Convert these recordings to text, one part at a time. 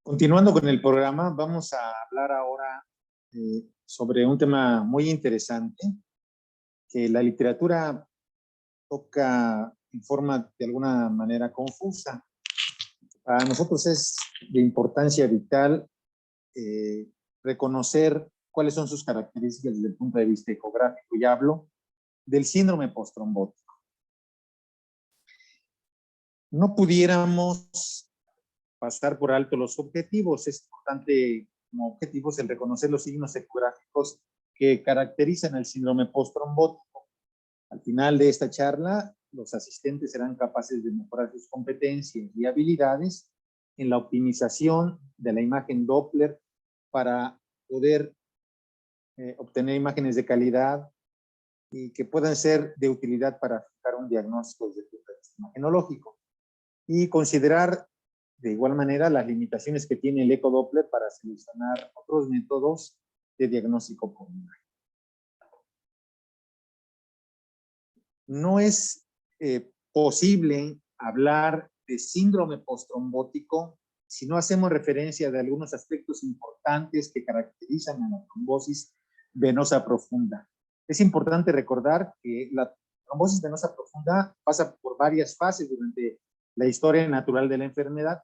Continuando con el programa, vamos a hablar ahora sobre un tema muy interesante que la literatura toca en forma de alguna manera confusa. Para nosotros es de importancia vital reconocer cuáles son sus características desde el punto de vista ecográfico, y hablo del síndrome postrombótico. No pudiéramos pasar por alto los objetivos. Es importante como objetivos el reconocer los signos ecográficos que caracterizan el síndrome postrombótico. Al final de esta charla, los asistentes serán capaces de mejorar sus competencias y habilidades en la optimización de la imagen Doppler para poder obtener imágenes de calidad y que puedan ser de utilidad para fijar un diagnóstico desde el punto de vista imagenológico, y considerar de igual manera las limitaciones que tiene el ecodoppler para seleccionar otros métodos de diagnóstico por imagen. No es posible hablar de síndrome postrombótico si no hacemos referencia de algunos aspectos importantes que caracterizan a la trombosis venosa profunda. Es importante recordar que la trombosis venosa profunda pasa por varias fases durante la historia natural de la enfermedad.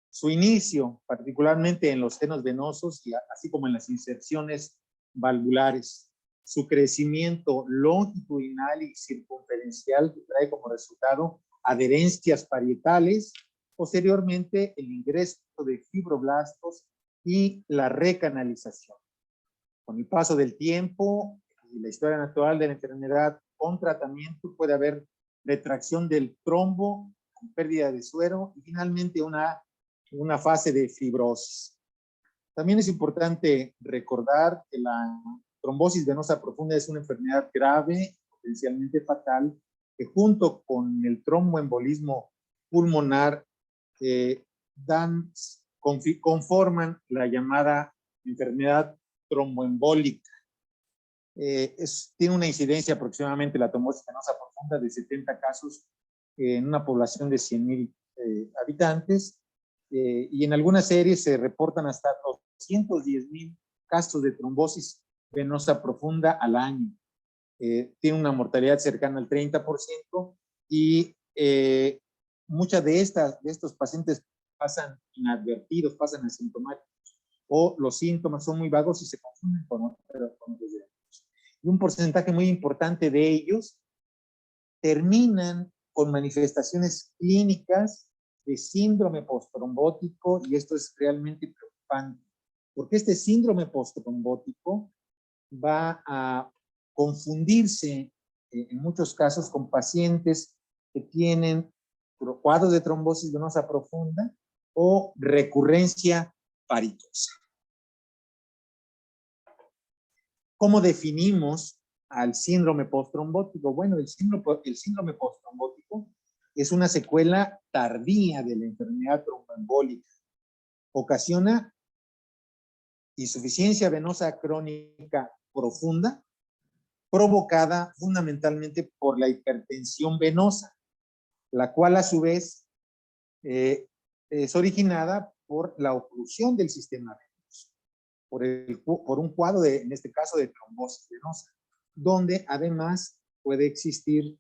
Su inicio, particularmente en los senos venosos, y así como en las inserciones valvulares. Su crecimiento longitudinal y circunferencial, que trae como resultado adherencias parietales. Posteriormente, el ingreso de fibroblastos y la recanalización. Con el paso del tiempo y la historia natural de la enfermedad, con tratamiento puede haber retracción del trombo, con pérdida de suero, y finalmente una fase de fibrosis. También es importante recordar que la trombosis venosa profunda es una enfermedad grave, potencialmente fatal, que junto con el tromboembolismo pulmonar conforman la llamada enfermedad tromboembólica. Tiene una incidencia aproximadamente la trombosis venosa profunda de 70 casos en una población de 100,000 habitantes. Y en algunas series se reportan hasta 210,000 casos de trombosis venosa profunda al año. Tiene una mortalidad cercana al 30%, y muchas de estos pacientes pasan inadvertidos, pasan asintomáticos, o los síntomas son muy vagos y se confunden con otros diagnósticos. Y un porcentaje muy importante de ellos terminan con manifestaciones clínicas de síndrome postrombótico, y esto es realmente preocupante, porque este síndrome postrombótico va a confundirse en muchos casos con pacientes que tienen cuadros de trombosis venosa profunda o recurrencia paritosa. ¿Cómo definimos al síndrome postrombótico? Bueno, el síndrome postrombótico es una secuela tardía de la enfermedad tromboembólica. Ocasiona insuficiencia venosa crónica profunda, provocada fundamentalmente por la hipertensión venosa, la cual a su vez es originada por la oclusión del sistema venoso, por un cuadro, en este caso, de trombosis venosa, donde además puede existir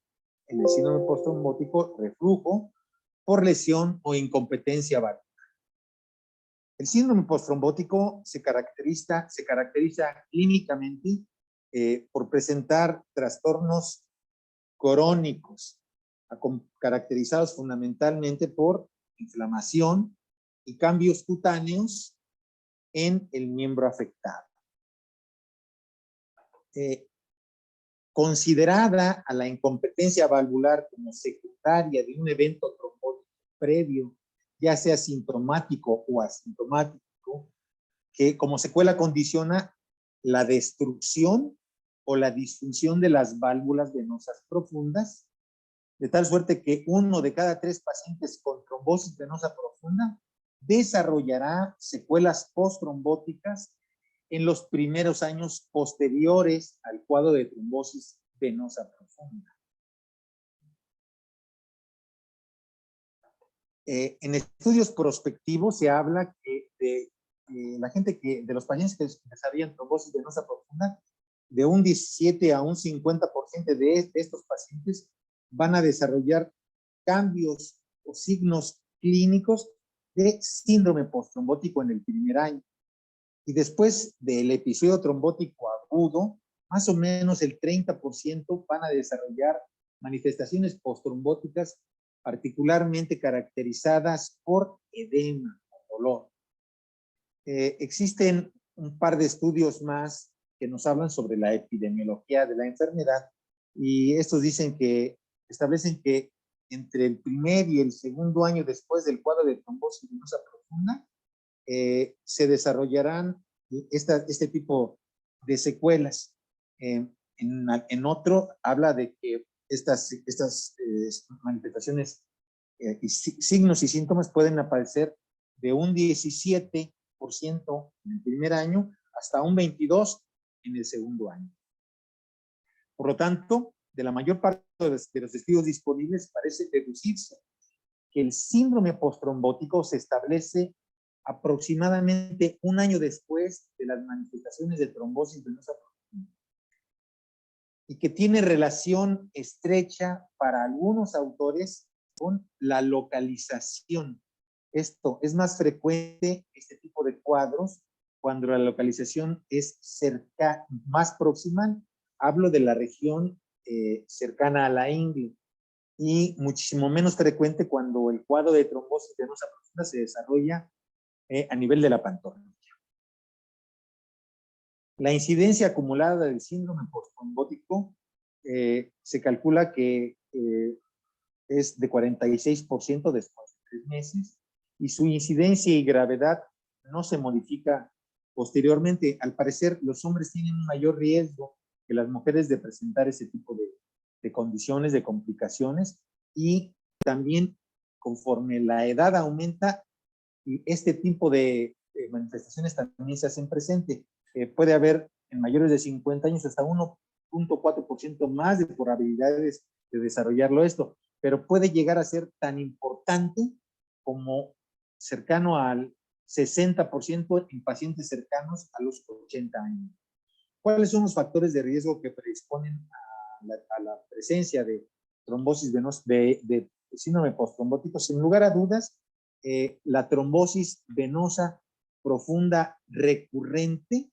en el síndrome postrombótico reflujo por lesión o incompetencia valvular. El síndrome postrombótico se caracteriza clínicamente por presentar trastornos crónicos, caracterizados fundamentalmente por inflamación y cambios cutáneos en el miembro afectado. Considerada a la incompetencia valvular como secundaria de un evento trombótico previo, ya sea sintomático o asintomático, que como secuela condiciona la destrucción o la disfunción de las válvulas venosas profundas, de tal suerte que 1 de cada 3 pacientes con trombosis venosa profunda desarrollará secuelas postrombóticas en los primeros años posteriores al cuadro de trombosis venosa profunda. En estudios prospectivos se habla que la gente de los pacientes que desarrollan trombosis venosa profunda, de un 17 a un 50% de estos pacientes van a desarrollar cambios o signos clínicos de síndrome postrombótico en el primer año. Y después del episodio trombótico agudo, más o menos el 30% van a desarrollar manifestaciones postrombóticas particularmente caracterizadas por edema o dolor. Existen un par de estudios más que nos hablan sobre la epidemiología de la enfermedad y estos dicen que establecen que entre el primer y el segundo año después del cuadro de trombosis venosa profunda se desarrollarán este tipo de secuelas. En otro habla de que estas manifestaciones y signos y síntomas pueden aparecer de un 17% en el primer año hasta un 22% en el segundo año. Por lo tanto, de la mayor parte de los estudios disponibles parece deducirse que el síndrome postrombótico se establece aproximadamente un año después de las manifestaciones de trombosis venosa profunda y que tiene relación estrecha para algunos autores con la localización. Esto es más frecuente, este tipo de cuadros, cuando la localización es más próxima. Hablo de la región cercana a la ingle, y muchísimo menos frecuente cuando el cuadro de trombosis venosa profunda se desarrolla a nivel de la pantorrilla. La incidencia acumulada del síndrome postrombótico se calcula que es de 46% después de 3 meses y su incidencia y gravedad no se modifica posteriormente. Al parecer, los hombres tienen un mayor riesgo que las mujeres de presentar ese tipo de condiciones, de complicaciones, y también conforme la edad aumenta, este tipo de manifestaciones también se hacen presente. Puede haber en mayores de 50 años hasta 1.4% más de probabilidades de desarrollarlo esto, pero puede llegar a ser tan importante como cercano al 60% en pacientes cercanos a los 80 años. ¿Cuáles son los factores de riesgo que predisponen a la presencia de trombosis venosa, de síndrome postrombótico? Sin lugar a dudas, la trombosis venosa profunda recurrente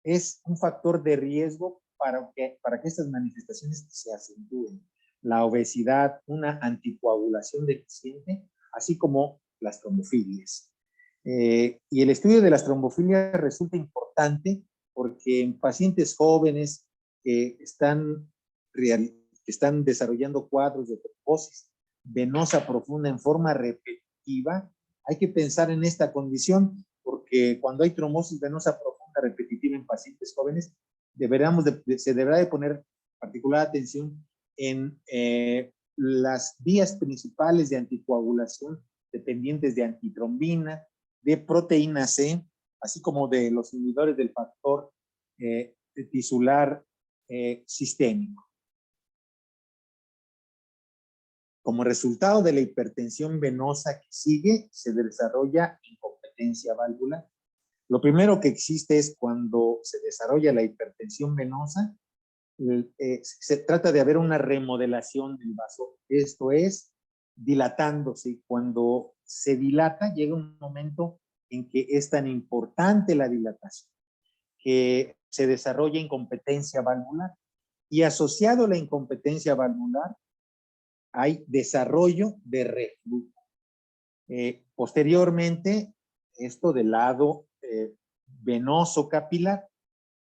es un factor de riesgo para que estas manifestaciones se acentúen. La obesidad, una anticoagulación deficiente, así como las trombofilias. Y el estudio de las trombofilias resulta importante porque en pacientes jóvenes que están desarrollando cuadros de trombosis venosa profunda en forma repetitiva, hay que pensar en esta condición, porque cuando hay trombosis venosa profunda repetitiva en pacientes jóvenes, se deberá de poner particular atención en las vías principales de anticoagulación dependientes de antitrombina, de proteína C, así como de los inhibidores del factor tisular sistémico. Como resultado de la hipertensión venosa que sigue, se desarrolla incompetencia valvular. Lo primero que existe es cuando se desarrolla la hipertensión venosa, se trata de haber una remodelación del vaso. Esto es dilatándose. Cuando se dilata, llega un momento en que es tan importante la dilatación que se desarrolla incompetencia valvular. Y asociado a la incompetencia valvular, hay desarrollo de reflujo. Posteriormente, esto del lado venoso capilar,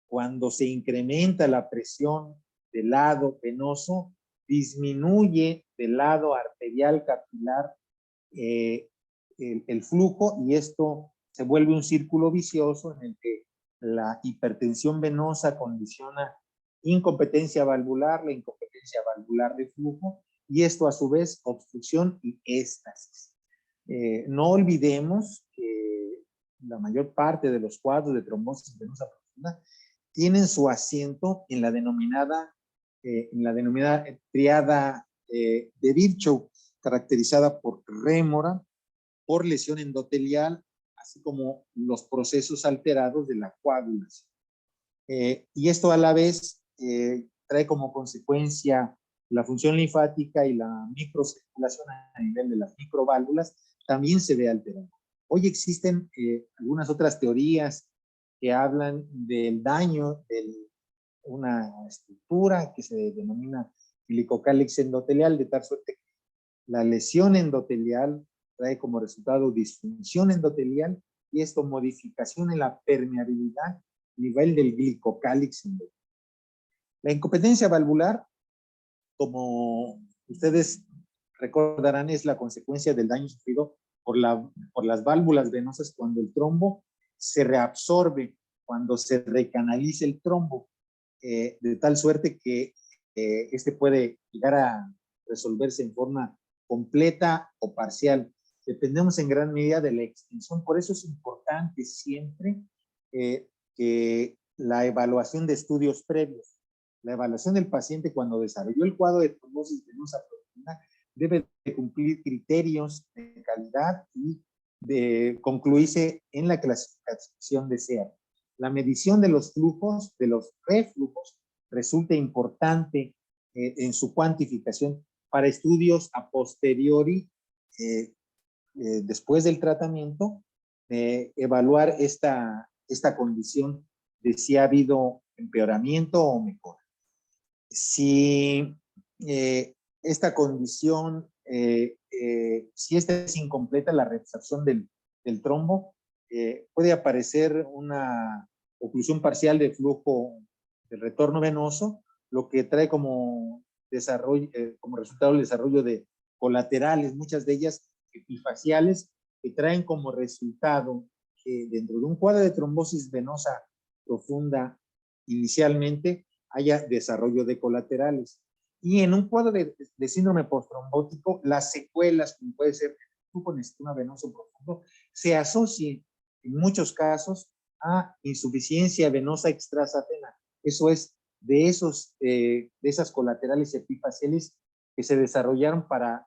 cuando se incrementa la presión del lado venoso, disminuye del lado arterial capilar el flujo, y esto se vuelve un círculo vicioso en el que la hipertensión venosa condiciona incompetencia valvular, la incompetencia valvular de flujo, y esto a su vez obstrucción y éstasis. No olvidemos que la mayor parte de los cuadros de trombosis venosa profunda tienen su asiento en la denominada triada de Virchow, caracterizada por rémora, por lesión endotelial, así como los procesos alterados de la coagulación. Y esto a la vez trae como consecuencia la función linfática y la microcirculación a nivel de las microválvulas también se ve alterada. Hoy existen algunas otras teorías que hablan del daño de una estructura que se denomina helicocálix endotelial, de tal suerte que la lesión endotelial trae como resultado disfunción endotelial y esto modificación en la permeabilidad a nivel del glicocálix endotelial. La incompetencia valvular, como ustedes recordarán, es la consecuencia del daño sufrido por las válvulas venosas cuando el trombo se reabsorbe, cuando se recanaliza el trombo, de tal suerte que este puede llegar a resolverse en forma completa o parcial. Dependemos en gran medida de la extensión. Por eso es importante siempre que la evaluación de estudios previos, la evaluación del paciente cuando desarrolló el cuadro de trombosis venosa profunda debe de cumplir criterios de calidad y de concluirse en la clasificación de SEAR. La medición de los flujos, de los reflujos, resulta importante en su cuantificación para estudios a posteriori, después del tratamiento, evaluar esta condición de si ha habido empeoramiento o mejora. Si esta condición, si esta es incompleta, la reabsorción del trombo, puede aparecer una oclusión parcial de flujo de retorno venoso, lo que trae como resultado el desarrollo de colaterales, muchas de ellas epifaciales, que traen como resultado que dentro de un cuadro de trombosis venosa profunda inicialmente haya desarrollo de colaterales. Y en un cuadro de síndrome postrombótico, las secuelas, como puede ser flujo en sistema venoso profundo, se asocien en muchos casos a insuficiencia venosa extrasafena. Eso es de esas colaterales epifaciales que se desarrollaron para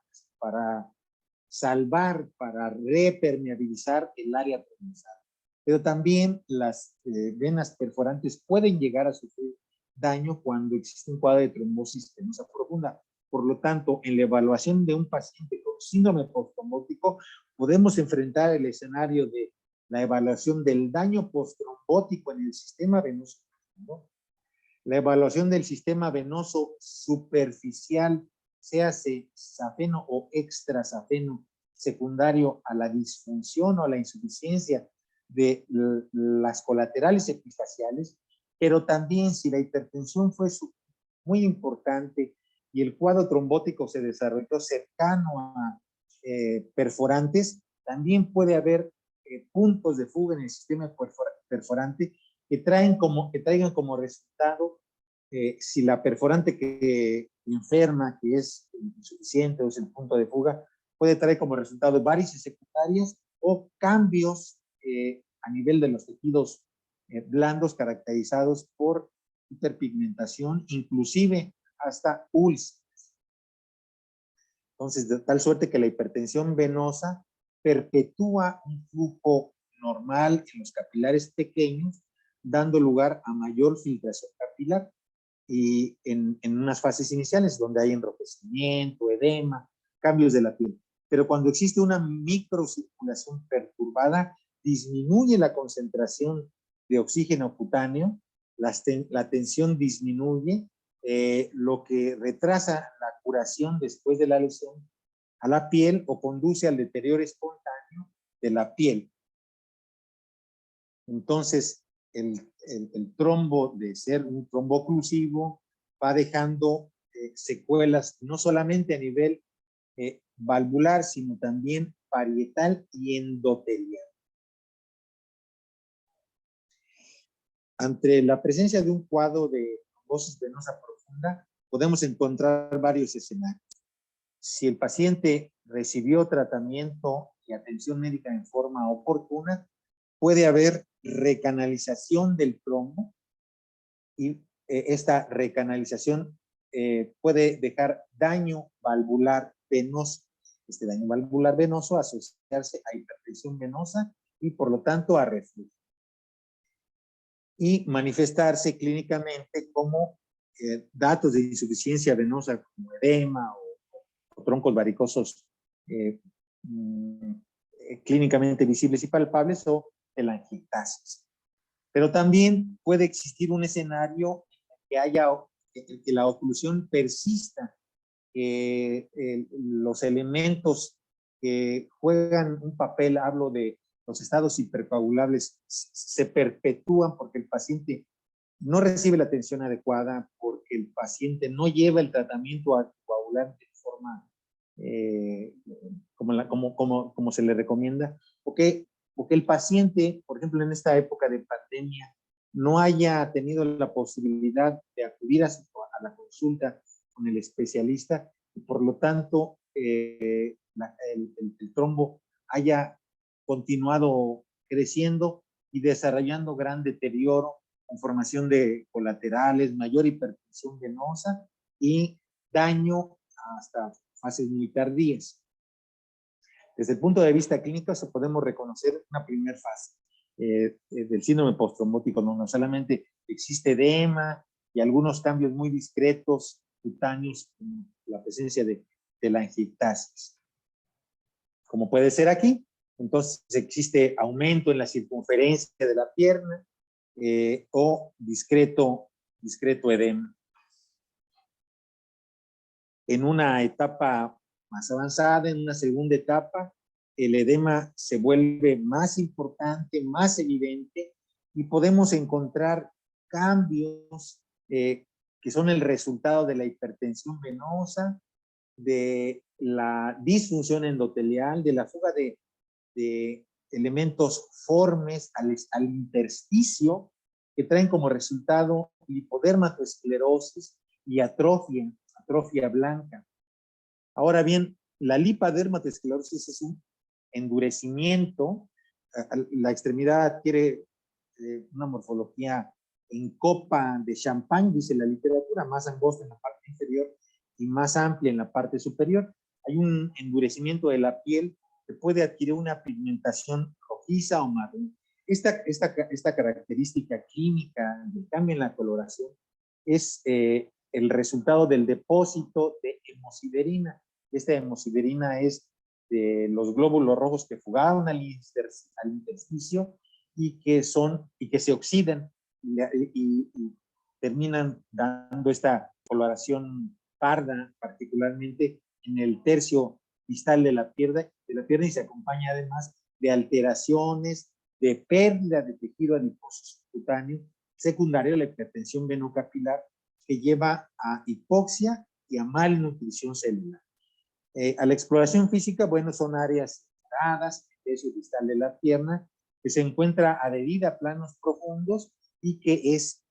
salvar, para repermeabilizar el área trombosada. Pero también las venas perforantes pueden llegar a sufrir daño cuando existe un cuadro de trombosis venosa profunda. Por lo tanto, en la evaluación de un paciente con síndrome postrombótico, podemos enfrentar el escenario de la evaluación del daño postrombótico en el sistema venoso profundo, la evaluación del sistema venoso superficial, sea safeno o extrasafeno, secundario a la disfunción o a la insuficiencia de las colaterales epifaciales, pero también si la hipertensión fue muy importante y el cuadro trombótico se desarrolló cercano a perforantes, también puede haber puntos de fuga en el sistema perforante que traigan como resultado, si la perforante que enferma, que es insuficiente o es el punto de fuga, puede traer como resultado varices secundarias o cambios a nivel de los tejidos blandos caracterizados por hiperpigmentación, inclusive hasta úlceras. Entonces, de tal suerte que la hipertensión venosa perpetúa un flujo normal en los capilares pequeños, dando lugar a mayor filtración capilar y en unas fases iniciales donde hay enrojecimiento, edema, cambios de la piel. Pero cuando existe una microcirculación perturbada, disminuye la concentración de oxígeno cutáneo, la tensión disminuye, lo que retrasa la curación después de la lesión a la piel o conduce al deterioro espontáneo de la piel. Entonces, el trombo, de ser un trombo oclusivo, va dejando secuelas no solamente a nivel valvular, sino también parietal y endotelial. Ante la presencia de un cuadro de trombosis venosa profunda, podemos encontrar varios escenarios. Si el paciente recibió tratamiento y atención médica en forma oportuna, puede haber recanalización del trombo y esta recanalización puede dejar daño valvular venoso. Este daño valvular venoso asociarse a hipertensión venosa y por lo tanto a reflujo. Y manifestarse clínicamente como datos de insuficiencia venosa como edema o troncos varicosos clínicamente visibles y palpables o telangiectasis. Pero también puede existir un escenario en que la oclusión persista, que los elementos que juegan un papel, hablo de los estados hipercoagulables, se perpetúan porque el paciente no recibe la atención adecuada, porque el paciente no lleva el tratamiento anticoagulante de forma como se le recomienda, porque el paciente, por ejemplo, en esta época de pandemia, no haya tenido la posibilidad de acudir a la consulta con el especialista y por lo tanto el trombo haya continuado creciendo y desarrollando gran deterioro con formación de colaterales, mayor hipertensión venosa y daño hasta fases muy tardías. Desde el punto de vista clínico, se podemos reconocer una primera fase del síndrome postrombótico, donde no solamente existe edema y algunos cambios muy discretos cutáneos, como la presencia de telangiectasis. Como puede ser aquí, entonces existe aumento en la circunferencia de la pierna o discreto edema. En una etapa más avanzada, en una segunda etapa, el edema se vuelve más importante, más evidente y podemos encontrar cambios que son el resultado de la hipertensión venosa, de la disfunción endotelial, de la fuga de elementos formes al intersticio que traen como resultado lipodermatoesclerosis y atrofia blanca. Ahora bien, la lipodermatoesclerosis es un endurecimiento, la extremidad adquiere una morfología en copa de champán, dice la literatura, más angosta en la parte inferior y más amplia en la parte superior. Hay un endurecimiento de la piel que puede adquirir una pigmentación rojiza o marrón. Esta característica clínica del cambio en la coloración es el resultado del depósito de hemosiderina. Esta hemosiderina es de los glóbulos rojos que fugaron al intersticio y que se oxidan y terminan dando esta coloración parda, particularmente en el tercio distal de la pierna y se acompaña además de alteraciones, de pérdida de tejido adiposo subcutáneo, secundario a la hipertensión venocapilar, que lleva a hipoxia y a malnutrición celular. A la exploración física, bueno, son áreas cerradas, el tercio distal de la pierna, que se encuentra adherida a planos profundos y que es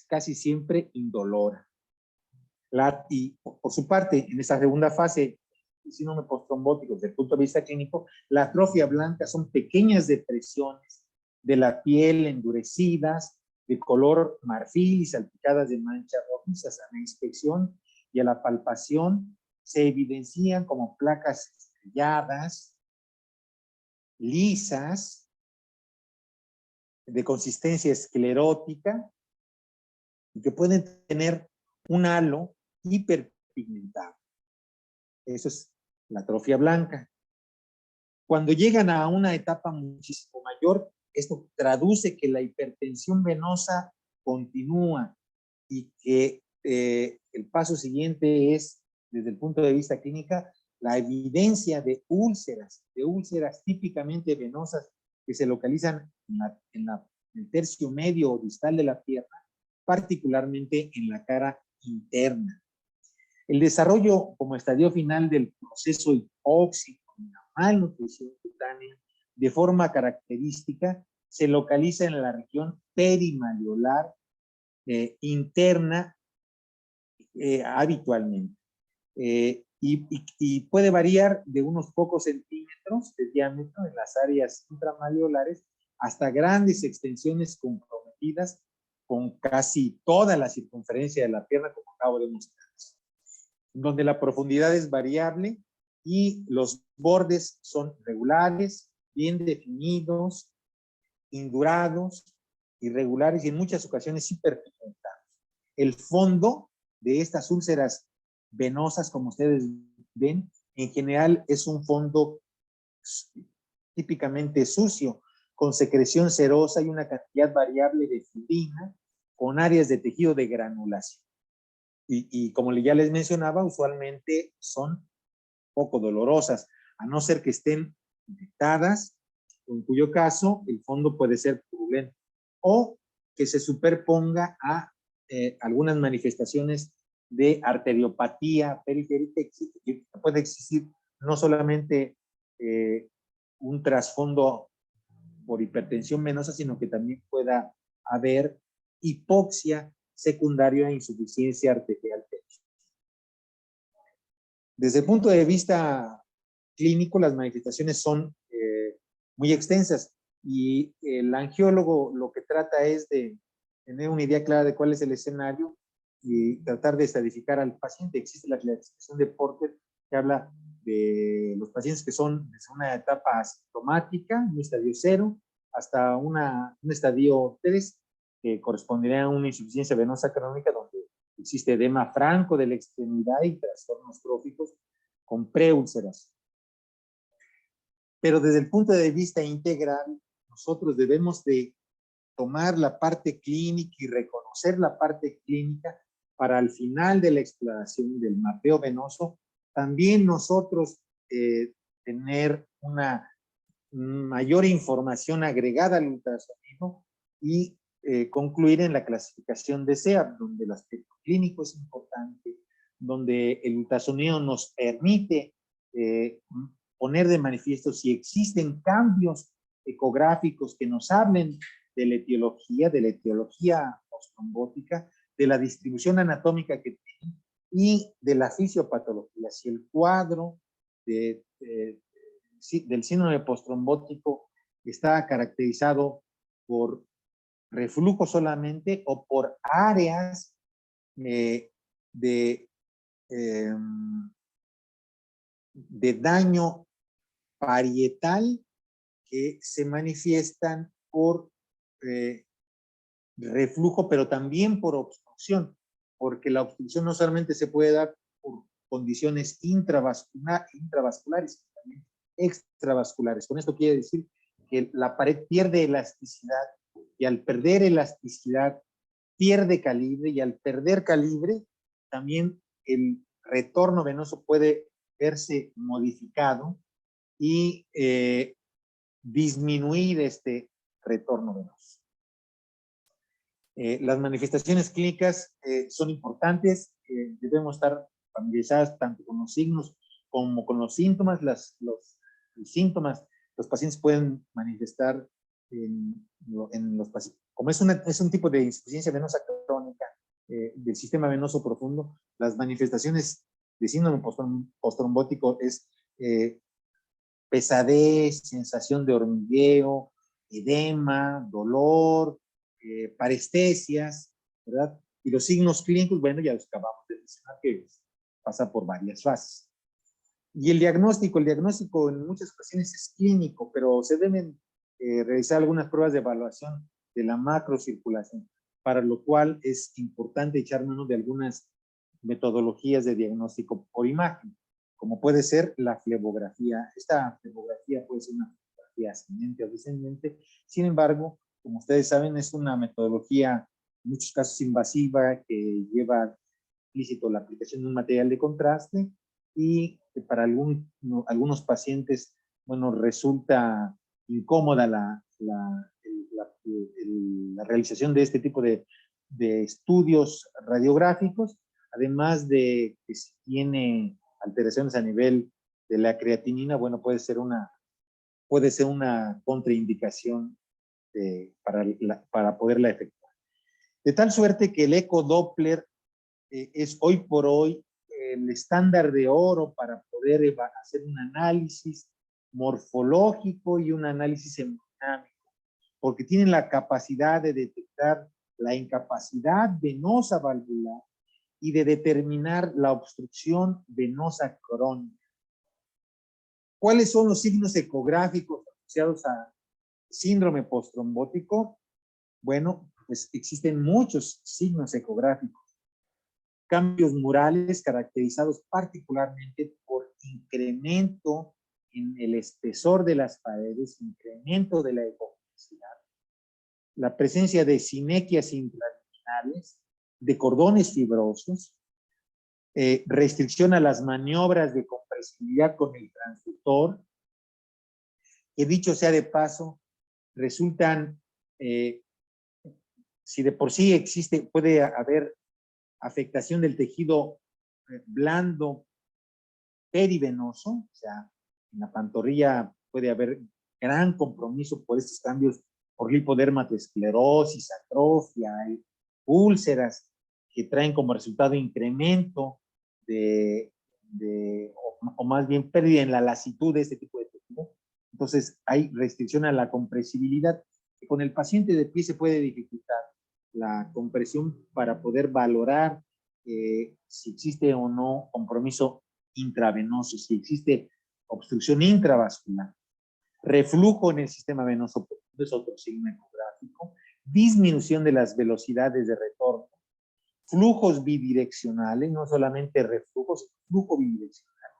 casi siempre indolora. Y por su parte, en esta segunda fase, síndrome postrombótico, desde el punto de vista clínico, la atrofia blanca son pequeñas depresiones de la piel endurecidas, de color marfil y salpicadas de manchas rojizas. A la inspección y a la palpación se evidencian como placas estrelladas, lisas, de consistencia esclerótica, y que pueden tener un halo hiperpigmentado. Eso es la atrofia blanca. Cuando llegan a una etapa muchísimo mayor, esto traduce que la hipertensión venosa continúa y que el paso siguiente es, desde el punto de vista clínica, la evidencia de úlceras típicamente venosas que se localizan en el tercio medio o distal de la pierna, particularmente en la cara interna. El desarrollo como estadio final del proceso hipóxico y la malnutrición cutánea de forma característica se localiza en la región perimalleolar interna habitualmente. Y puede variar de unos pocos centímetros de diámetro en las áreas intramalleolares hasta grandes extensiones comprometidas con casi toda la circunferencia de la pierna, como acabo de mostrar, donde la profundidad es variable y los bordes son regulares bien definidos, indurados, irregulares y en muchas ocasiones hiperpigmentados. El fondo de estas úlceras venosas, como ustedes ven, en general es un fondo típicamente sucio, con secreción cerosa y una cantidad variable de fibrina, con áreas de tejido de granulación. Y como ya les mencionaba, usualmente son poco dolorosas, a no ser que estén infectadas, en cuyo caso el fondo puede ser purulento, o que se superponga a algunas manifestaciones de arteriopatía periférica, que puede existir no solamente un trasfondo por hipertensión venosa, sino que también pueda haber hipoxia secundaria a insuficiencia arterial. Desde el punto de vista clínico, las manifestaciones son muy extensas y el angiólogo lo que trata es de tener una idea clara de cuál es el escenario y tratar de estadificar al paciente. Existe la clasificación de Porter que habla de los pacientes que son desde una etapa asintomática, un estadio 0, hasta un estadio 3, que correspondería a una insuficiencia venosa crónica donde existe edema franco de la extremidad y trastornos tróficos con preúlceras. Pero desde el punto de vista integral, nosotros debemos de tomar la parte clínica y reconocer la parte clínica para al final de la exploración del mapeo venoso, también nosotros tener una mayor información agregada al ultrasonido y concluir en la clasificación de SEAP, donde el aspecto clínico es importante, donde el ultrasonido nos permite poner de manifiesto si existen cambios ecográficos que nos hablen de la etiología postrombótica, de la distribución anatómica que tiene y de la fisiopatología. Si el cuadro del síndrome postrombótico está caracterizado por reflujo solamente o por áreas de daño parietal que se manifiestan por reflujo, pero también por obstrucción, porque la obstrucción no solamente se puede dar por condiciones intravasculares, sino también extravasculares. Con esto quiere decir que la pared pierde elasticidad y al perder elasticidad pierde calibre y al perder calibre también el retorno venoso puede verse modificado y disminuir este retorno venoso. Las manifestaciones clínicas son importantes, debemos estar familiarizadas tanto con los signos como con los síntomas. Los síntomas, los pacientes pueden manifestar en los pacientes, como es un tipo de insuficiencia venosa crónica del sistema venoso profundo, las manifestaciones de síndrome postrombótico es pesadez, sensación de hormigueo, edema, dolor, parestesias, ¿verdad? Y los signos clínicos, bueno, ya los acabamos de mencionar, que pasa por varias fases. Y el diagnóstico en muchas ocasiones es clínico, pero se deben realizar algunas pruebas de evaluación de la macrocirculación, para lo cual es importante echar mano de algunas metodologías de diagnóstico por imagen, como puede ser la flebografía. Esta flebografía puede ser una flebografía ascendente o descendente, sin embargo, como ustedes saben, es una metodología en muchos casos invasiva que lleva implícito la aplicación de un material de contraste y que para algunos pacientes, bueno, resulta incómoda la realización de este tipo de estudios radiográficos, además de que si tiene alteraciones a nivel de la creatinina, bueno, puede ser una contraindicación para poderla efectuar. De tal suerte que el ecodoppler es hoy por hoy el estándar de oro para poder hacer un análisis morfológico y un análisis hemodinámico, porque tienen la capacidad de detectar la incapacidad venosa valvular y de determinar la obstrucción venosa crónica. ¿Cuáles son los signos ecográficos asociados a síndrome postrombótico, bueno, pues existen muchos signos ecográficos. Cambios murales caracterizados particularmente por incremento en el espesor de las paredes, incremento de la ecogenicidad, la presencia de sinequias intraluminales, de cordones fibrosos, restricción a las maniobras de compresibilidad con el transductor, que dicho sea de paso, resultan, si de por sí existe, puede haber afectación del tejido blando perivenoso, o sea, en la pantorrilla puede haber gran compromiso por estos cambios por lipodermatoesclerosis, atrofia, úlceras que traen como resultado incremento o más bien pérdida en la lasitud de este tipo de tejido. Entonces hay restricción a la compresibilidad. Con el paciente de pie se puede dificultar la compresión para poder valorar si existe o no compromiso intravenoso, si existe obstrucción intravascular. Reflujo en el sistema venoso profundo es otro signo ecográfico. Disminución de las velocidades de retorno. Flujos bidireccionales, no solamente reflujos, flujo bidireccional.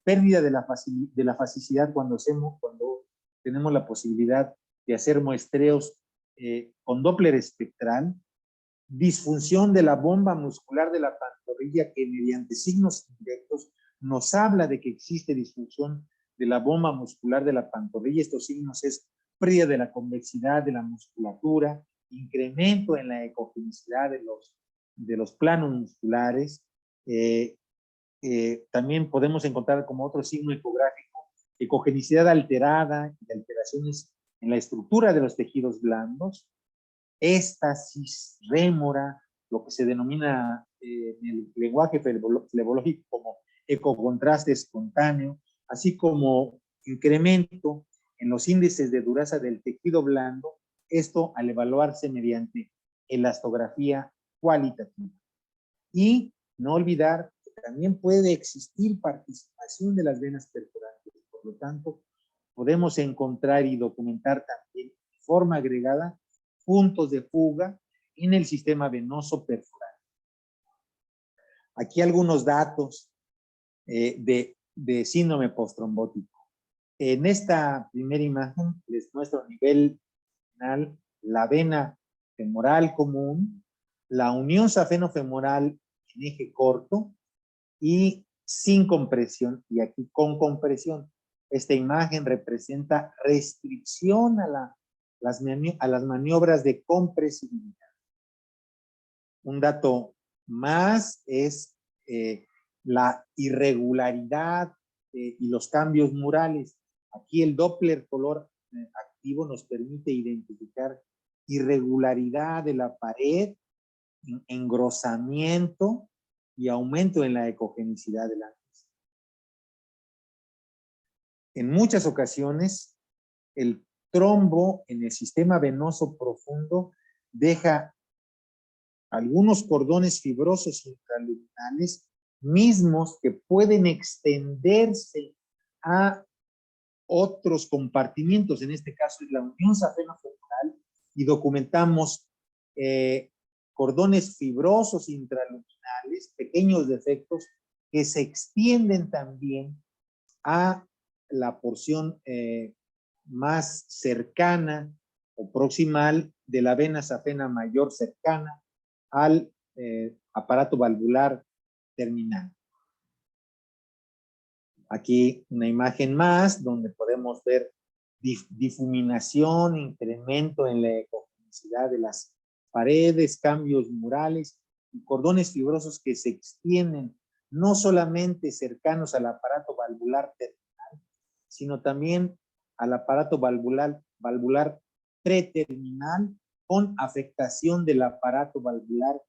Pérdida de la facicidad cuando tenemos la posibilidad de hacer muestreos con Doppler espectral. Disfunción de la bomba muscular de la pantorrilla que mediante signos indirectos nos habla de que existe disfunción de la bomba muscular de la pantorrilla. Estos signos es pérdida de la convexidad de la musculatura, incremento en la ecogenicidad de los planos musculares. También podemos encontrar como otro signo ecográfico ecogenicidad alterada y alteraciones en la estructura de los tejidos blandos. Éstasis, rémora, lo que se denomina en el lenguaje flebológico como ecocontraste espontáneo, así como incremento en los índices de dureza del tejido blando, esto al evaluarse mediante elastografía cualitativa. Y no olvidar que también puede existir participación de las venas perforantes, por lo tanto, podemos encontrar y documentar también de forma agregada puntos de fuga en el sistema venoso perforante. Aquí algunos datos de síndrome postrombótico. En esta primera imagen les muestro a nivel final la vena femoral común, la unión safeno-femoral en eje corto y sin compresión, y aquí con compresión. Esta imagen representa restricción a las maniobras de compresibilidad. Un dato más es la irregularidad y los cambios murales. Aquí el Doppler color activo nos permite identificar irregularidad de la pared, engrosamiento y aumento en la ecogenicidad de la misma. En muchas ocasiones, el trombo en el sistema venoso profundo deja algunos cordones fibrosos intraluminales mismos que pueden extenderse a otros compartimientos. En este caso es la unión safeno-femoral y documentamos cordones fibrosos intraluminales, pequeños defectos que se extienden también a la porción más cercana o proximal de la vena safena mayor cercana al aparato valvular terminal. Aquí una imagen más donde podemos ver difuminación, incremento en la ecogenicidad de las paredes, cambios murales y cordones fibrosos que se extienden no solamente cercanos al aparato valvular terminal, sino también al aparato valvular preterminal con afectación del aparato valvular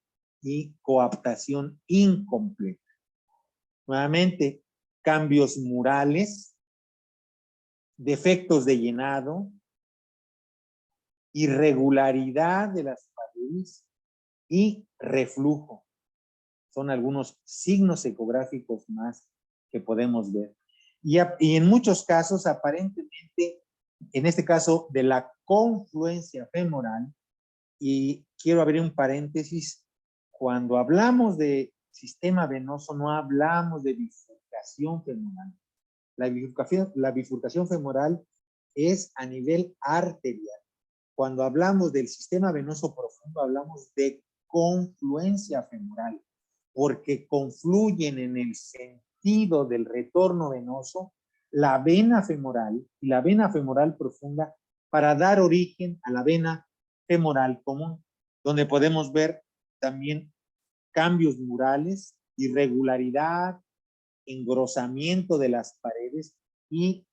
y coaptación incompleta. Nuevamente, cambios murales, defectos de llenado, irregularidad de las paredes y reflujo. Son algunos signos ecográficos más que podemos ver. Y en muchos casos, aparentemente, en este caso de la confluencia femoral, y quiero abrir un paréntesis, cuando hablamos de sistema venoso no hablamos de bifurcación femoral. La bifurcación femoral es a nivel arterial. Cuando hablamos del sistema venoso profundo hablamos de confluencia femoral, porque confluyen en el sentido del retorno venoso la vena femoral y la vena femoral profunda para dar origen a la vena femoral común, donde podemos ver también cambios murales, irregularidad, engrosamiento de las paredes, y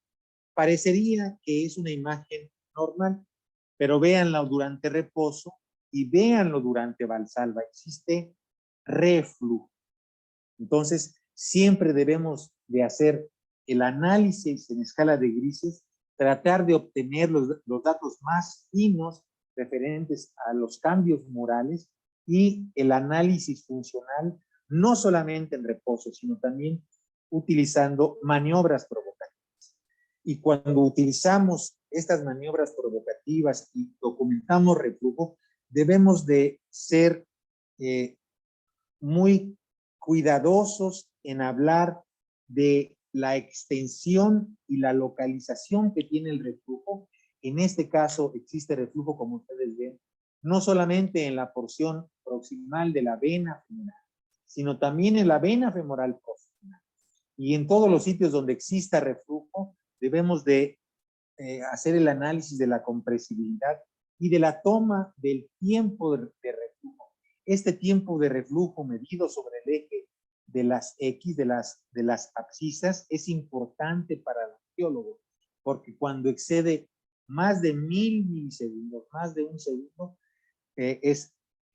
parecería que es una imagen normal, pero véanlo durante reposo y véanlo durante Valsalva. Existe reflujo. Entonces, siempre debemos de hacer el análisis en escala de grises, tratar de obtener los datos más finos referentes a los cambios morales y el análisis funcional, no solamente en reposo, sino también utilizando maniobras provocativas. Y cuando utilizamos estas maniobras provocativas y documentamos reflujo, debemos de ser muy cuidadosos en hablar de la extensión y la localización que tiene el reflujo. En este caso existe reflujo, como ustedes ven, no solamente en la porción proximal de la vena femoral, sino también en la vena femoral profunda. Y en todos los sitios donde exista reflujo, debemos de hacer el análisis de la compresibilidad y de la toma del tiempo de reflujo. Este tiempo de reflujo medido sobre el eje de las X, de las abscisas, es importante para el arqueólogo, porque cuando excede más de 1000 milisegundos, más de un segundo, es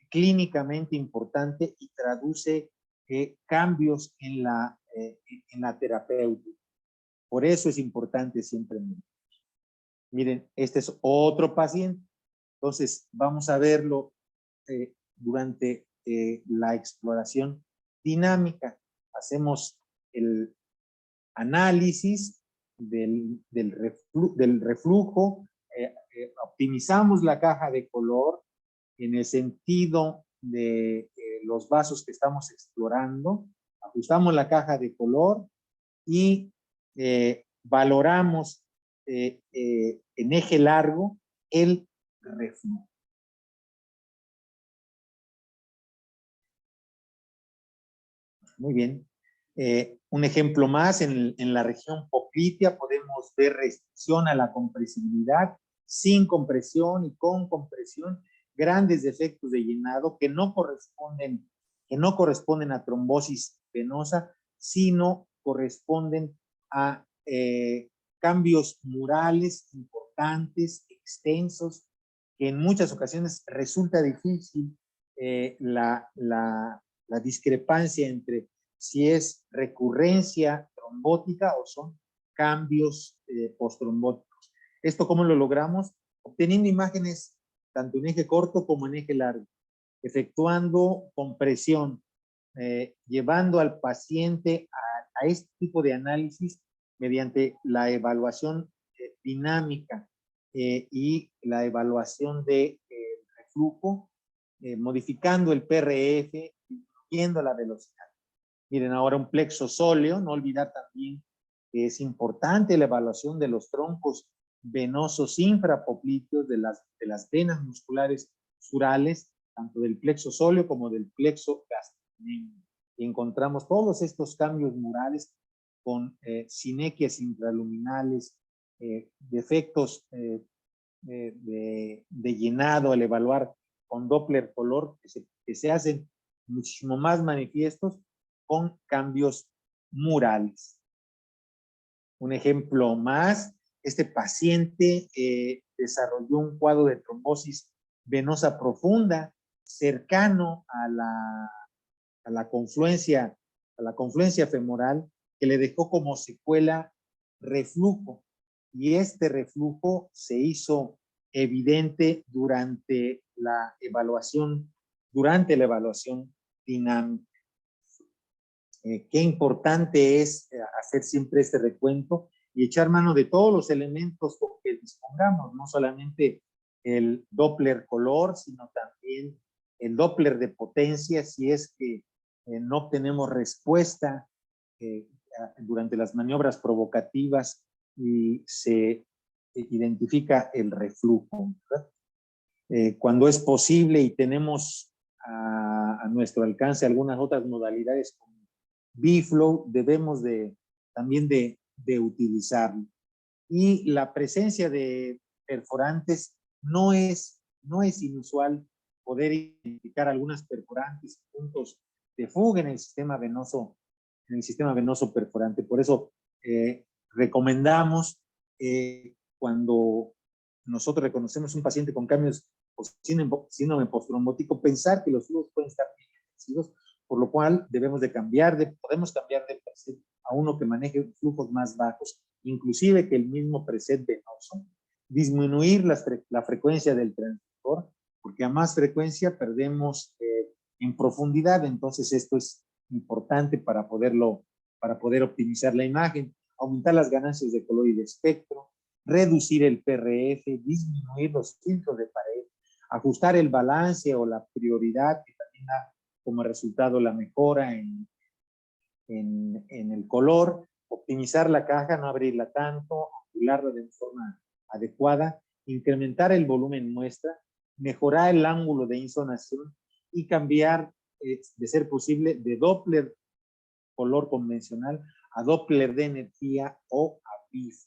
clínicamente importante y traduce cambios en la terapéutica. Por eso es importante siempre medir. Miren, este es otro paciente. Entonces, vamos a verlo durante la exploración dinámica. Hacemos el análisis del reflujo, optimizamos la caja de color en el sentido de los vasos que estamos explorando, ajustamos la caja de color y valoramos en eje largo el reflujo. Muy bien. Un ejemplo más, en la región poplitea podemos ver restricción a la compresibilidad, sin compresión y con compresión, grandes defectos de llenado que no corresponden a trombosis venosa, sino corresponden a cambios murales importantes, extensos, que en muchas ocasiones resulta difícil la discrepancia entre si es recurrencia trombótica o son cambios postrombóticos. ¿Esto cómo lo logramos? Obteniendo imágenes tanto en eje corto como en eje largo, efectuando compresión, llevando al paciente a este tipo de análisis mediante la evaluación dinámica y la evaluación de reflujo, modificando el PRF, disminuyendo la velocidad. Miren, ahora un plexo sóleo, no olvidar también que es importante la evaluación de los troncos venosos infrapoplíteos, de las venas musculares surales, tanto del plexo sóleo como del plexo gastrocnemico. Y encontramos todos estos cambios murales con sinequias intraluminales, defectos de llenado al evaluar con Doppler color, que se hacen muchísimo más manifiestos con cambios murales. Un ejemplo más, este paciente desarrolló un cuadro de trombosis venosa profunda cercano a la confluencia femoral, que le dejó como secuela reflujo, y este reflujo se hizo evidente durante la evaluación dinámica. Qué importante es hacer siempre este recuento y echar mano de todos los elementos que dispongamos, no solamente el Doppler color, sino también el Doppler de potencia, si es que no obtenemos respuesta durante las maniobras provocativas y se identifica el reflujo, ¿verdad? Cuando es posible y tenemos a nuestro alcance algunas otras modalidades como B-Flow, debemos también de utilizarlo. Y la presencia de perforantes no es inusual poder identificar algunas perforantes, puntos de fuga en el sistema venoso perforante. Por eso recomendamos cuando nosotros reconocemos un paciente con cambios por síndrome postrombótico, pensar que los flujos pueden estar bien reducidos, por lo cual podemos cambiar de preset a uno que maneje flujos más bajos, inclusive que el mismo preset venoso, disminuir la frecuencia del transductor, porque a más frecuencia perdemos en profundidad, entonces esto es importante para poder optimizar la imagen, aumentar las ganancias de color y de espectro, reducir el PRF, disminuir los filtros de pared, ajustar el balance o la prioridad, que también da como resultado la mejora en el color, optimizar la caja, no abrirla tanto, angularla de forma adecuada, incrementar el volumen muestra, mejorar el ángulo de insonación y cambiar, de ser posible, de Doppler color convencional a Doppler de energía o a BIF.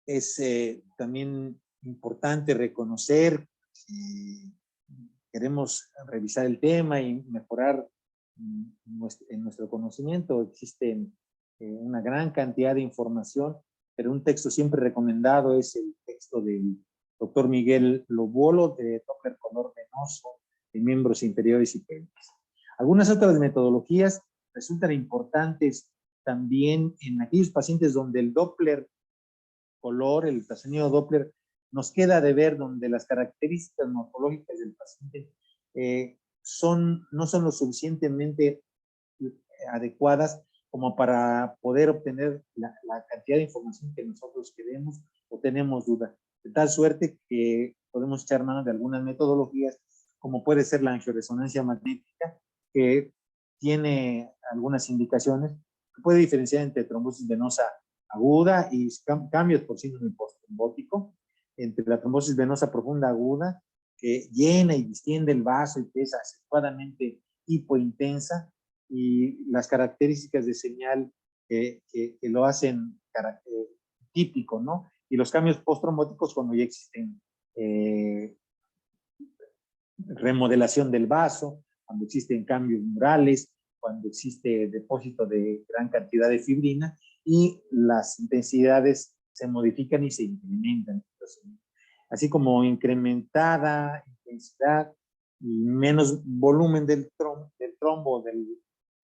Es también importante reconocer que queremos revisar el tema y mejorar en nuestro conocimiento. Existe una gran cantidad de información, pero un texto siempre recomendado es el texto del doctor Miguel Lobuolo de Doppler color venoso de miembros inferiores y pelvis. Algunas otras metodologías resultan importantes también en aquellos pacientes donde el Doppler color, el ultrasonido Doppler, nos queda de ver, donde las características morfológicas del paciente no son lo suficientemente adecuadas como para poder obtener la cantidad de información que nosotros queremos o tenemos duda. De tal suerte que podemos echar mano de algunas metodologías, como puede ser la angioresonancia magnética, que tiene algunas indicaciones, que puede diferenciar entre trombosis venosa aguda y cambios por síndrome postrombótico, entre la trombosis venosa profunda aguda, que llena y distiende el vaso y que es adecuadamente hipointensa, y las características de señal que lo hacen típico, ¿no? Y los cambios postrombóticos cuando ya existen remodelación del vaso, cuando existen cambios murales, cuando existe depósito de gran cantidad de fibrina y las intensidades se modifican y se incrementan. Así como incrementada intensidad y menos volumen del trombo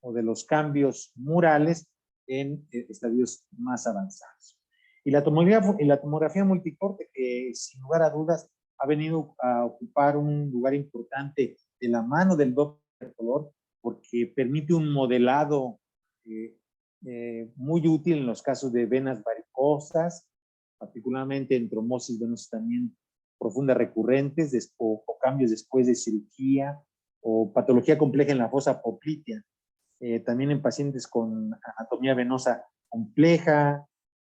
o de los cambios murales en estadios más avanzados. Y la tomografía multicorte, que sin lugar a dudas ha venido a ocupar un lugar importante de la mano del Doppler color, porque permite un modelado muy útil en los casos de venas varicosas, particularmente en trombosis venosas también profundas recurrentes o cambios después de cirugía o patología compleja en la fosa poplitea. También en pacientes con anatomía venosa compleja,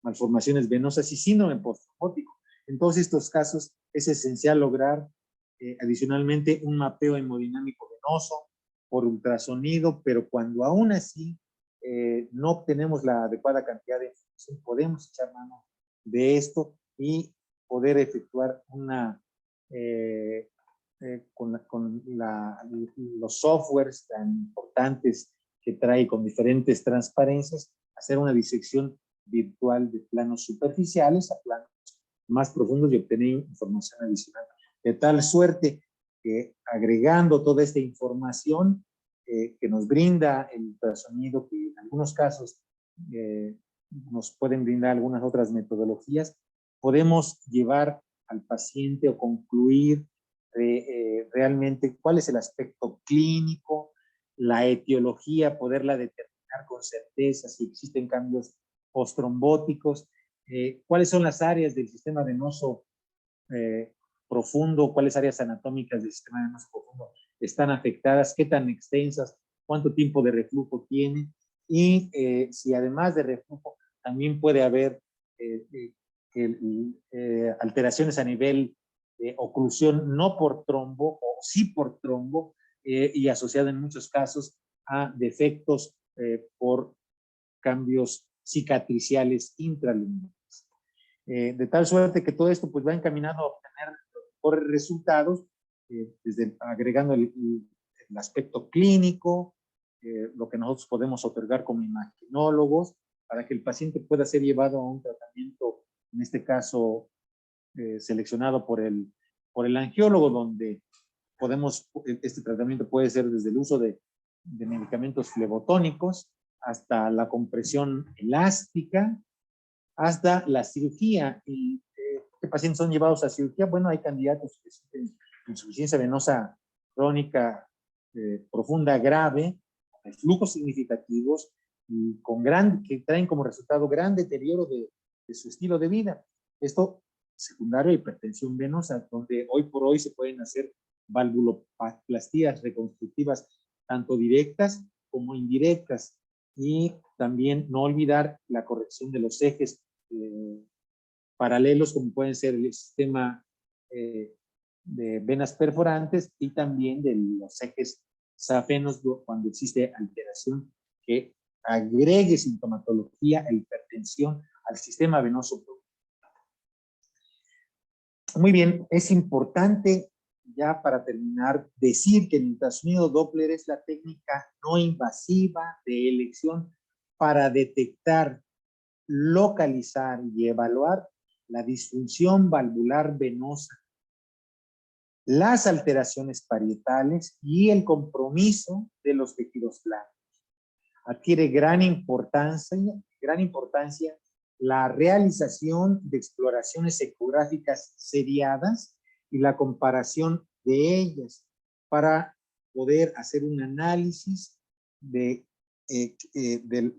malformaciones venosas y síndrome postrombótico. En todos estos casos es esencial lograr adicionalmente un mapeo hemodinámico venoso por ultrasonido, pero cuando aún así no obtenemos la adecuada cantidad de información, podemos echar mano de esto y poder efectuar con los softwares tan importantes que trae con diferentes transparencias, hacer una disección virtual de planos superficiales a planos más profundos y obtener información adicional. De tal suerte que agregando toda esta información que nos brinda el ultrasonido, que en algunos casos nos pueden brindar algunas otras metodologías, podemos llevar al paciente o concluir realmente cuál es el aspecto clínico, la etiología, poderla determinar con certeza si existen cambios postrombóticos ¿Cuáles son las áreas del sistema venoso profundo? ¿Cuáles áreas anatómicas del sistema venoso profundo están afectadas? ¿Qué tan extensas? ¿Cuánto tiempo de reflujo tiene? Y si además de reflujo también puede haber alteraciones a nivel de oclusión, no por trombo, o sí por trombo, y asociada en muchos casos a defectos por cambios cicatriciales intraluminales. De tal suerte que todo esto pues va encaminado a obtener mejores resultados, desde agregando el aspecto clínico, lo que nosotros podemos otorgar como imagenólogos, para que el paciente pueda ser llevado a un tratamiento, en este caso seleccionado por el angiólogo, donde este tratamiento puede ser desde el uso de medicamentos flebotónicos hasta la compresión elástica, hasta la cirugía. ¿Y qué pacientes son llevados a cirugía? Bueno, hay candidatos que tienen insuficiencia venosa crónica profunda grave, con flujos significativos y que traen como resultado gran deterioro de su estilo de vida. Esto secundario a hipertensión venosa, donde hoy por hoy se pueden hacer valvuloplastías reconstructivas, tanto directas como indirectas. Y también no olvidar la corrección de los ejes paralelos, como pueden ser el sistema de venas perforantes y también de los ejes safenos cuando existe alteración que agregue sintomatología e hipertensión al sistema venoso. Muy bien, es importante ya para terminar decir que el ultrasonido Doppler es la técnica no invasiva de elección para detectar, localizar y evaluar la disfunción valvular venosa, las alteraciones parietales y el compromiso de los tejidos blancos. Adquiere gran importancia la realización de exploraciones ecográficas seriadas y la comparación de ellas para poder hacer un análisis de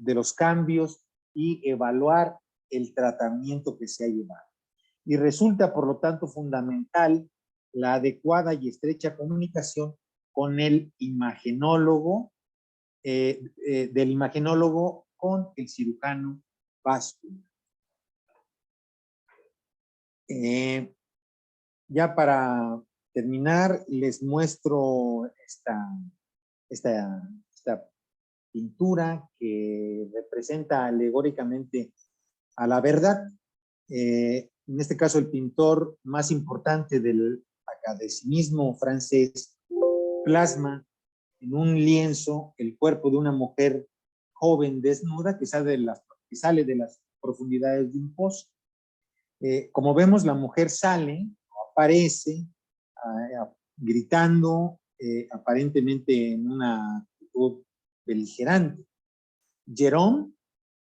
los cambios y evaluar el tratamiento que se ha llevado. Y resulta, por lo tanto, fundamental la adecuada y estrecha comunicación con el imagenólogo, del imagenólogo con el cirujano vascular. Ya para terminar, les muestro esta pintura que representa alegóricamente a la verdad. En este caso, el pintor más importante del academicismo francés plasma en un lienzo el cuerpo de una mujer joven desnuda que sale de las profundidades de un pozo. Como vemos, la mujer sale, aparece, gritando, aparentemente en una actitud beligerante. Gérôme,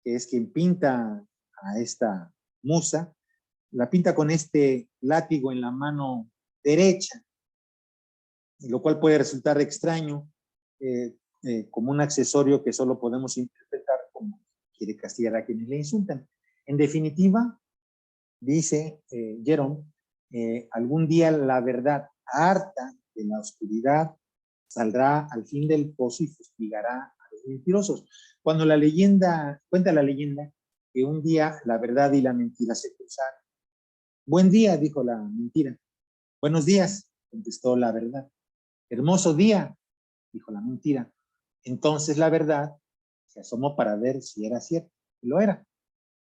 que es quien pinta a esta musa, la pinta con este látigo en la mano derecha, lo cual puede resultar extraño, como un accesorio que solo podemos interpretar como quiere castigar a quienes le insultan. En definitiva, dice Gérôme, algún día la verdad, harta de la oscuridad, saldrá al fin del pozo y fustigará a los mentirosos. Cuenta la leyenda que un día la verdad y la mentira se cruzaron. Buen día, dijo la mentira. Buenos días, contestó la verdad. Hermoso día, dijo la mentira. Entonces la verdad se asomó para ver si era cierto. Y lo era.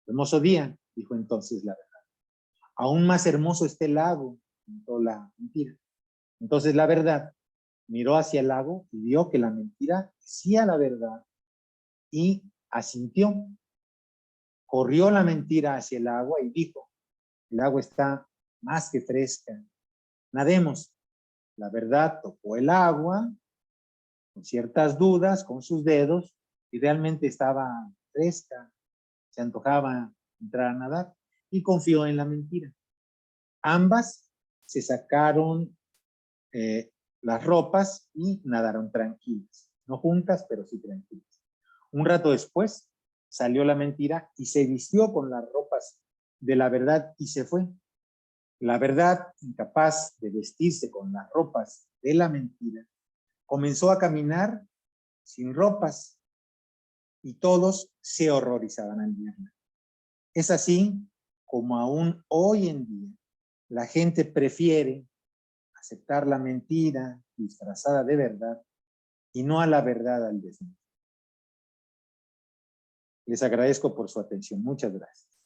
Hermoso día, dijo entonces la verdad. Aún más hermoso está el lago, contó la mentira. Entonces la verdad miró hacia el lago y vio que la mentira decía la verdad y asintió. Corrió la mentira hacia el agua y dijo, el agua está más que fresca. Nademos. La verdad tocó el agua con ciertas dudas, con sus dedos, y realmente estaba fresca. Se antojaba entrar a nadar y confió en la mentira. Ambas se sacaron las ropas y nadaron tranquilas. No juntas, pero sí tranquilas. Un rato después salió la mentira y se vistió con las ropas de la verdad y se fue. La verdad, incapaz de vestirse con las ropas de la mentira, comenzó a caminar sin ropas y todos se horrorizaban al verla. Es así como aún hoy en día la gente prefiere aceptar la mentira disfrazada de verdad y no a la verdad al desnudo. Les agradezco por su atención. Muchas gracias.